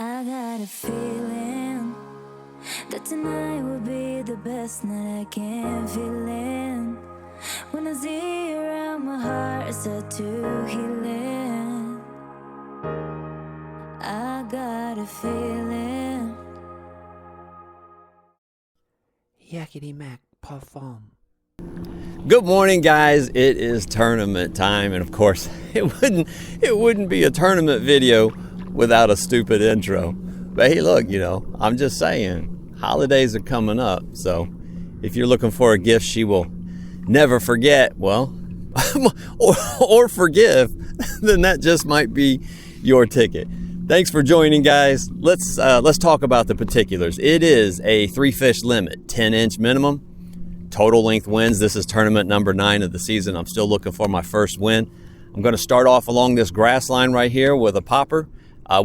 I got a feeling that tonight will be the best night I can feel in. When I see you around, my heart start to healing. I got a feeling. Yakety Mac Parfum. Good morning, guys. It is tournament time, and of course, it wouldn't be a tournament video without a stupid intro. But hey, look, I'm just saying, holidays are coming up, so if you're looking for a gift she will never forget, well, or forgive, then that just might be your ticket. Thanks for joining, guys. Let's talk about the particulars. It is a 3-fish limit, 10-inch minimum. Total length wins. This is tournament number 9 of the season. I'm still looking for my first win. I'm going to start off along this grass line right here with a popper.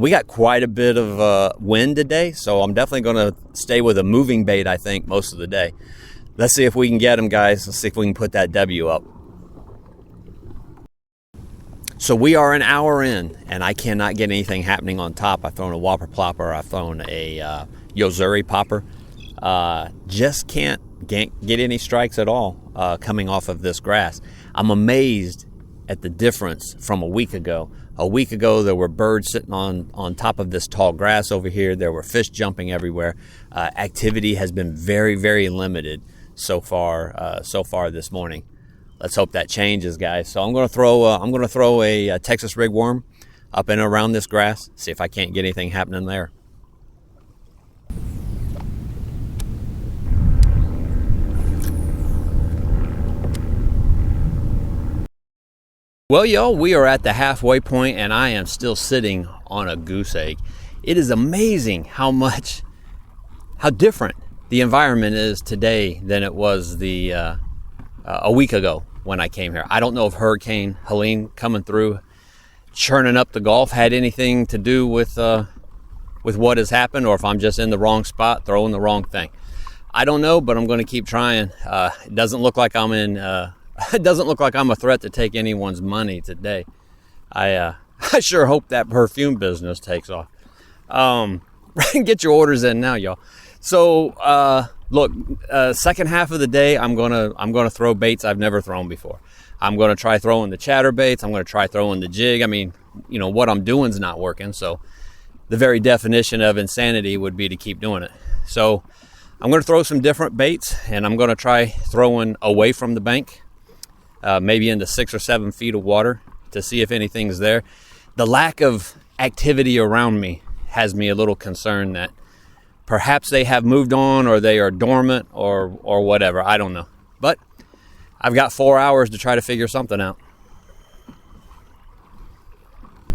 We got quite a bit of wind today, so I'm definitely going to stay with a moving bait, I think, most of the day. Let's see if we can get them, guys. Let's see if we can put that W up. So we are an hour in, and I cannot get anything happening on top. I've thrown a whopper plopper. I've thrown a Yozuri popper. Just can't get any strikes at all coming off of this grass. I'm amazed at the difference from a week ago. A week ago, there were birds sitting on top of this tall grass over here. There were fish jumping everywhere. Activity has been very, very limited so far this morning. Let's hope that changes, guys. So I'm going to throw a Texas rigworm up and around this grass. See if I can't get anything happening there. Well, y'all, we are at the halfway point, and I am still sitting on a goose egg. It is amazing how different the environment is today than it was a week ago when I came here. I don't know if Hurricane Helene coming through, churning up the Gulf, had anything to do with what has happened, or if I'm just in the wrong spot, throwing the wrong thing. I don't know, but I'm going to keep trying. It doesn't look like I'm It doesn't look like I'm a threat to take anyone's money today. I sure hope that perfume business takes off. Get your orders in now, y'all. So look, second half of the day, I'm gonna throw baits I've never thrown before. I'm gonna try throwing the chatterbaits. I'm gonna try throwing the jig. I mean, what I'm doing is not working. So the very definition of insanity would be to keep doing it. So I'm gonna throw some different baits, and I'm gonna try throwing away from the bank. Maybe into 6 or 7 feet of water to see if anything's there. The lack of activity around me has me a little concerned that perhaps they have moved on, or they are dormant, or whatever. I don't know. But I've got 4 hours to try to figure something out.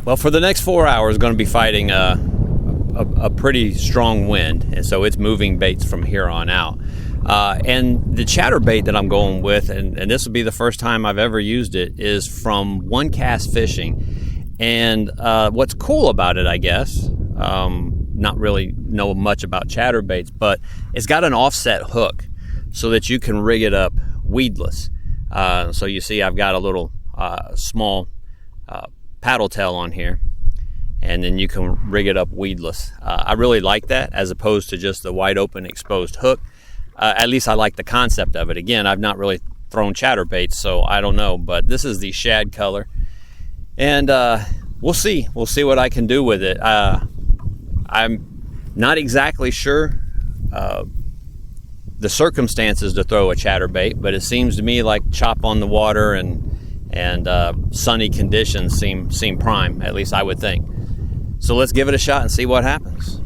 Well, for the next 4 hours, going to be fighting a pretty strong wind, and so it's moving baits from here on out. And the chatterbait that I'm going with, and this will be the first time I've ever used it, is from One Cast Fishing. And what's cool about it, I guess, not really know much about chatterbaits, but it's got an offset hook so that you can rig it up weedless. So you see I've got a little small paddle tail on here, and then you can rig it up weedless. I really like that as opposed to just the wide open exposed hook. At least I like the concept of it. Again, I've not really thrown chatterbaits, so I don't know. But this is the shad color, and we'll see. We'll see what I can do with it. I'm not exactly sure the circumstances to throw a chatterbait, but it seems to me like chop on the water and sunny conditions seem prime. At least I would think. So let's give it a shot and see what happens.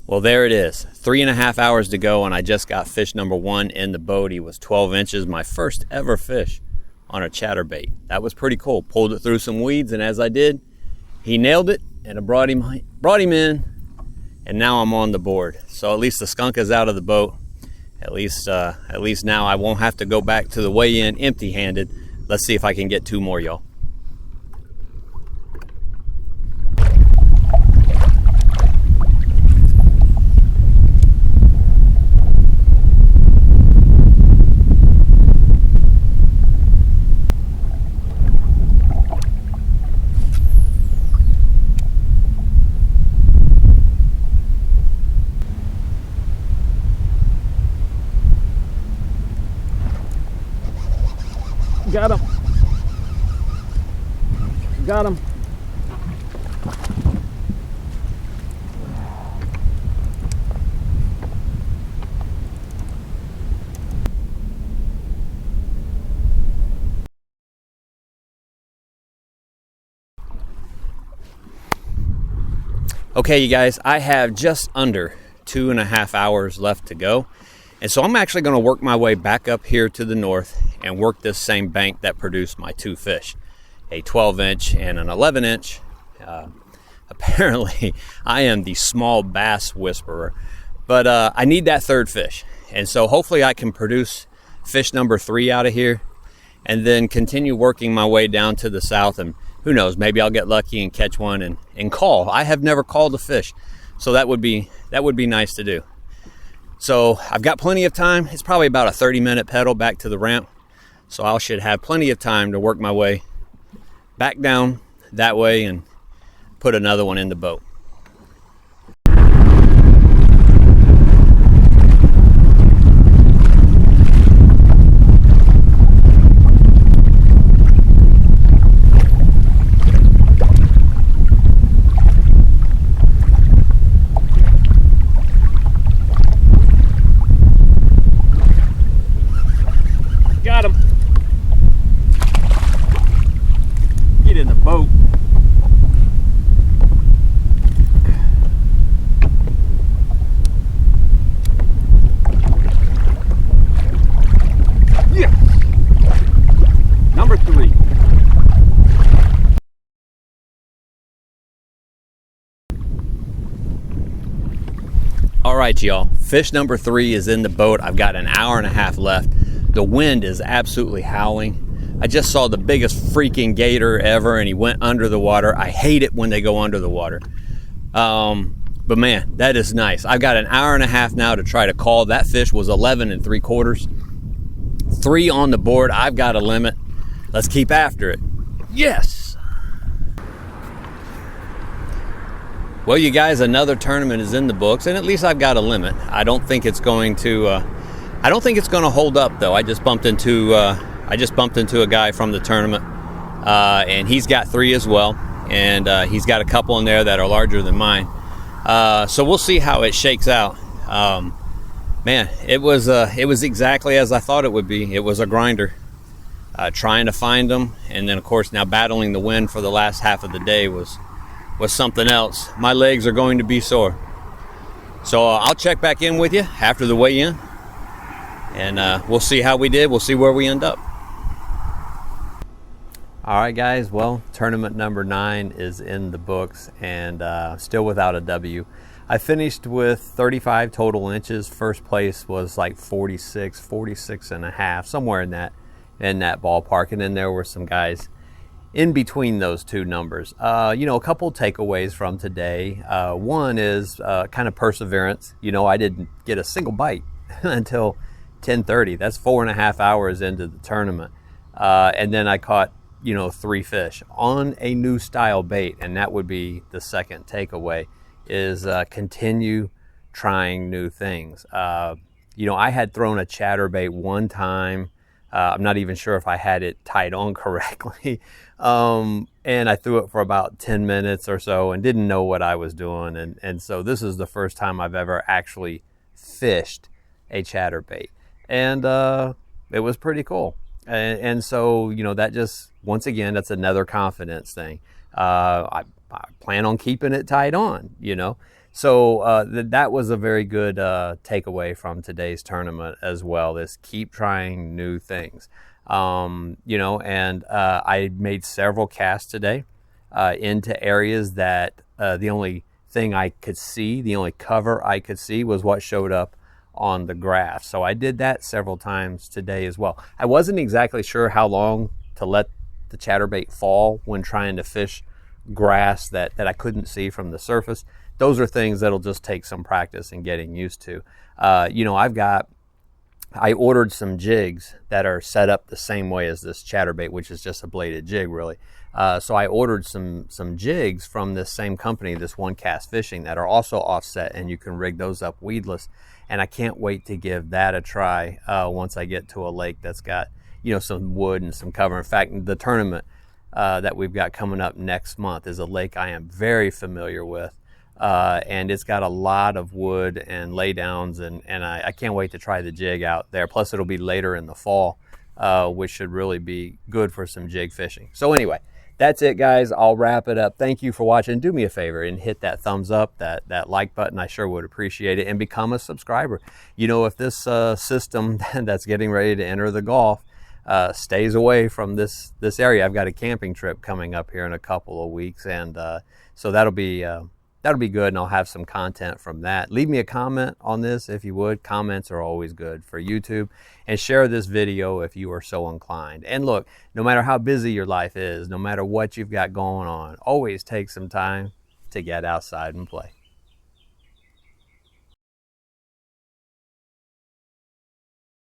Well, there it is. 3.5 hours to go, and I just got fish number 1 in the boat. He was 12 inches, my first ever fish on a chatterbait. That was pretty cool. Pulled it through some weeds, and as I did, he nailed it, and I brought him in, and now I'm on the board. So at least the skunk is out of the boat. At least now I won't have to go back to the weigh-in empty-handed. Let's see if I can get 2 more, y'all. Got him. Got him. Okay, you guys, I have just under 2.5 hours left to go. And so I'm actually going to work my way back up here to the north and work this same bank that produced my 2 fish, a 12-inch and an 11-inch. Apparently, I am the small bass whisperer, but I need that 3rd fish. And so hopefully I can produce fish number 3 out of here and then continue working my way down to the south. And who knows, maybe I'll get lucky and catch one and call. I have never called a fish, so that would be nice to do. So I've got plenty of time. It's probably about a 30-minute pedal back to the ramp. So I should have plenty of time to work my way back down that way and put another one in the boat. Got him. Get in the boat. Yes. Number 3. All right, y'all. Fish number 3 is in the boat. I've got an hour and a half left. The wind is absolutely howling. I just saw the biggest freaking gator ever, and he went under the water. I hate it when they go under the water. But man, that is nice. I've got an hour and a half now to try to call. That fish was 11 3/4. 3 on the board. I've got a limit. Let's keep after it. Yes! Well, you guys, another tournament is in the books, and at least I've got a limit. I don't think it's going to hold up, though. I just bumped into a guy from the tournament, and he's got 3 as well, and he's got a couple in there that are larger than mine. So we'll see how it shakes out. Man, it was exactly as I thought it would be. It was a grinder, trying to find them, and then of course now battling the wind for the last half of the day was something else. My legs are going to be sore. So I'll check back in with you after the weigh-in, and we'll see how we did. We'll see where we end up. All right, guys. Well, tournament number 9 is in the books, and still without a W. I finished with 35 total inches. First place was like 46 and a half, somewhere in that ballpark. And then there were some guys in between those two numbers. A couple takeaways from today. One is kind of perseverance. I didn't get a single bite until 10:30. That's 4.5 hours into the tournament. And then I caught 3 fish on a new style bait, and that would be the second takeaway, is continue trying new things. I had thrown a chatterbait one time. I'm not even sure if I had it tied on correctly. And I threw it for about 10 minutes or so and didn't know what I was doing. And so this is the first time I've ever actually fished a chatterbait. And it was pretty cool. And so, that just, once again, that's another confidence thing. I plan on keeping it tied on, So that was a very good takeaway from today's tournament as well, is keep trying new things. You know, and I made several casts today into areas that the only thing I could see, the only cover I could see was what showed up on the graph. So I did that several times today as well. I wasn't exactly sure how long to let the chatterbait fall when trying to fish grass that I couldn't see from the surface. Those are things that'll just take some practice and getting used to. You know, I ordered some jigs that are set up the same way as this chatterbait, which is just a bladed jig really. So I ordered some jigs from this same company, this One Cast Fishing, that are also offset, and you can rig those up weedless. And I can't wait to give that a try once I get to a lake that's got, you know, some wood and some cover. In fact, the tournament that we've got coming up next month is a lake I am very familiar with. And it's got a lot of wood and laydowns, and I can't wait to try the jig out there. Plus it'll be later in the fall, which should really be good for some jig fishing. So anyway, that's it, guys. I'll wrap it up. Thank you for watching. Do me a favor and hit that thumbs up, that like button. I sure would appreciate it, and become a subscriber. You know, if this system that's getting ready to enter the Gulf stays away from this area, I've got a camping trip coming up here in a couple of weeks, and so that'll be good, and I'll have some content from that. Leave me a comment on this if you would. Comments are always good for YouTube. And share this video if you are so inclined. And look, no matter how busy your life is, no matter what you've got going on, always take some time to get outside and play.